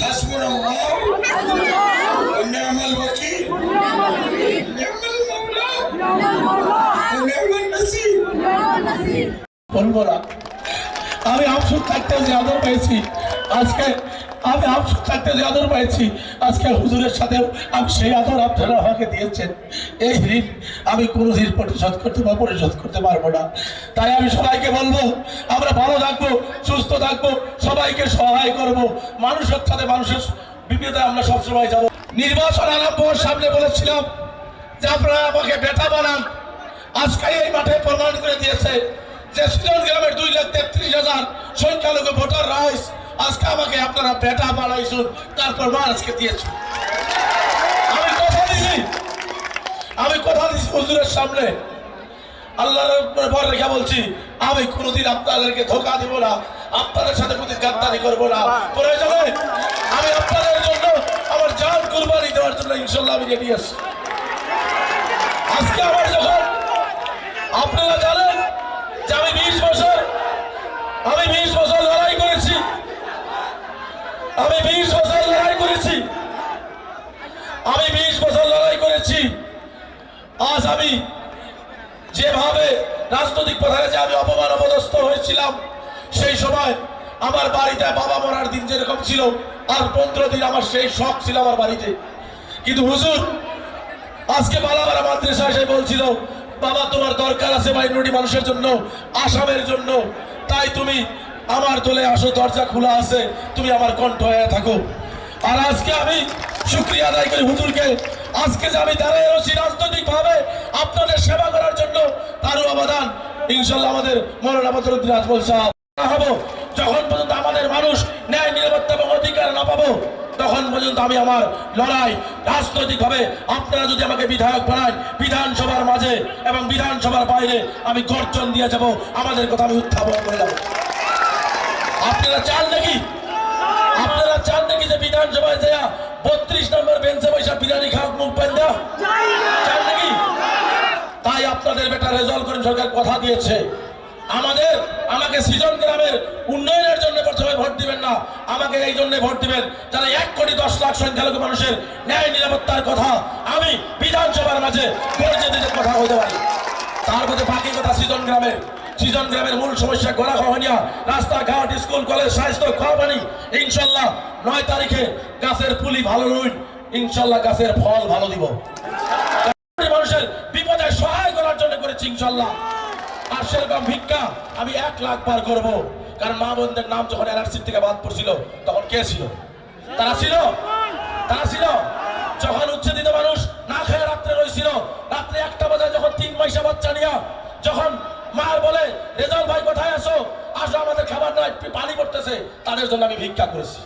হাসবুনাল্লাহ ওয়া নি'মাল ওয়াকিল নি'মাল মাওলা ওয়া নি'মান নাসির। বলবো না আমি আফসোস থাকতে যে আদর পেয়েছি আজকে, আমি আফসোস থাকতে যে আদর পেয়েছি আজকে হুজুরের সাথে আমি সেই আদর আপনারা আমাকে দিয়েছেন। এই ঋণ আমি কোনোদিন পরিশোধ করতে পারবো না। তাই আমি সবাইকে বলবো আমরা ভালো থাকবো, সুস্থ থাকবো, সবাইকে সহায় করব, মানুষের সাথে মানুষের বিপদে আমরা সবসময় যাব। নির্বাচন আরম্ভর সামনে বলেছিলাম যে আপনারা আমাকে বেটা বানান। আজকে এই মাঠে প্রমাণ করে দিয়েছে যে সুজন গ্রামের 2,33,000 সংখ্যালঘু ভোটার রাইস আজকে আমাকে আপনারা বেটা বানাইছুন, তারপর আজকে দিয়েছেন। আমি কথা দিছি হুজুরের সামনে, আল্লাহর উপর রেখে বলছি আমি কোনোদিন আপনাদেরকে ধোঁকা দিব না, আপনাদের সাথে কোনোদিন গাদ্দারি করবো না। প্রয়োজনে আমি আপনাদের জন্য আমার জান কুরবানি দেওয়ার জন্য ইনশাল্লাহ আমি রেডি আছি। আজকে আমার যখন আপনারা জানেন যে আমি 20 বছর লড়াই করেছি, আমি 20 বছর লড়াই করেছি। আজ আমি যেভাবে রাজনৈতিক পথে যে আমি অপমান অপদস্থ হয়েছিলাম, সেই সময় আমার বাড়িতে বাবা মরার দিন যেরকম ছিল আর 15 দিন আমার সেই শখ ছিল আমার বাড়িতে। কিন্তু হুজুর আজকে বালাবাড়া মাদ্রাসা এসে বলছিল বাবা তোমার দরকার আছে মাইনরিটি মানুষের জন্য, আসামের জন্য, তাই তুমি আমার দলে আসো, দরজা খোলা আছে, তুমি আমার কণ্ঠ হয়ে থাকো। আর আজকে আমি শুকরিয়া আদায় করি হুজুরকে, আজকে যে আমি দাঁড়িয়ে রয়েছি রাজনৈতিক ভাবে আপনাদের সেবা করার জন্য, তারও অবদান ইনশাল্লাহ আমাদের মৌলানা বদরুদ্দিন আজমল সাহেব হবো। যখন পর্যন্ত আমাদের মানুষ ন্যায় নিরাপত্তা এবং অধিকার না পাবো তখন পর্যন্ত আমি আমার লড়াই রাজনৈতিক ভাবে, আপনারা যদি আমাকে বিধায়ক বানান বিধানসভার মাঝে এবং বিধানসভার বাইরে আমি গর্জন দিয়ে যাব, আমাদের কথা আমি উত্থাপন করে যাব। আপনারা চান নাকি যে বিধানসভায় যায় 32 নম্বর বেঞ্চে বসে বিরিয়ানি খাওয়া মুখ বান্ধা চান নাকি? তাই আপনাদের বেটা রেজাল্ট করিম সরকার কথা দিয়েছে আমাকে সৃজন গ্রামের উন্নয়নের জন্য প্রথমে ভোট দিবেন না, আমাকে এই জন্য ভোট দিবেন যারা 1,10,00,000 সংখ্যালঘু মানুষের ন্যায় নিরাপত্তার কথা আমি বিধানসভার মাঝে গর্জে দিতে কথা বলতে পারি। তার মধ্যে বাকি কথা সৃজন গ্রামের মূল সমস্যা গলা খাওয়ানিয়া, রাস্তাঘাট, স্কুল, কলেজ, স্বাস্থ্য, খাওয়া পানি। ইনশাল্লাহ 9 তারিখে গাছের পুলি ভালো রুইন, ইনশাল্লাহ গাছের ফল ভালো দিব। মানুষের বিপদে সহায় করার জন্য করেছি ইনশাল্লাহ। আর সেরকম ভিক্ষা আমি 1 লাখ বার করবো, কারণ মা বোনদের নাম যখন এনআরসি থেকে বাদ পড়ছিল তখন কে ছিল? তারা ছিল যখন উচ্ছেদিত মানুষ না খেয়ে রাত্রে রয়েছিল, রাত্রে 1টা বাজে যখন 3 মাসের বাচ্চা নিয়ে যখন মার বলে রেজাল্ট ভাই কোথায় আসো, আমাদের খাবার নাই, পানি পড়তেছে, তাদের জন্য আমি ভিক্ষা করেছি।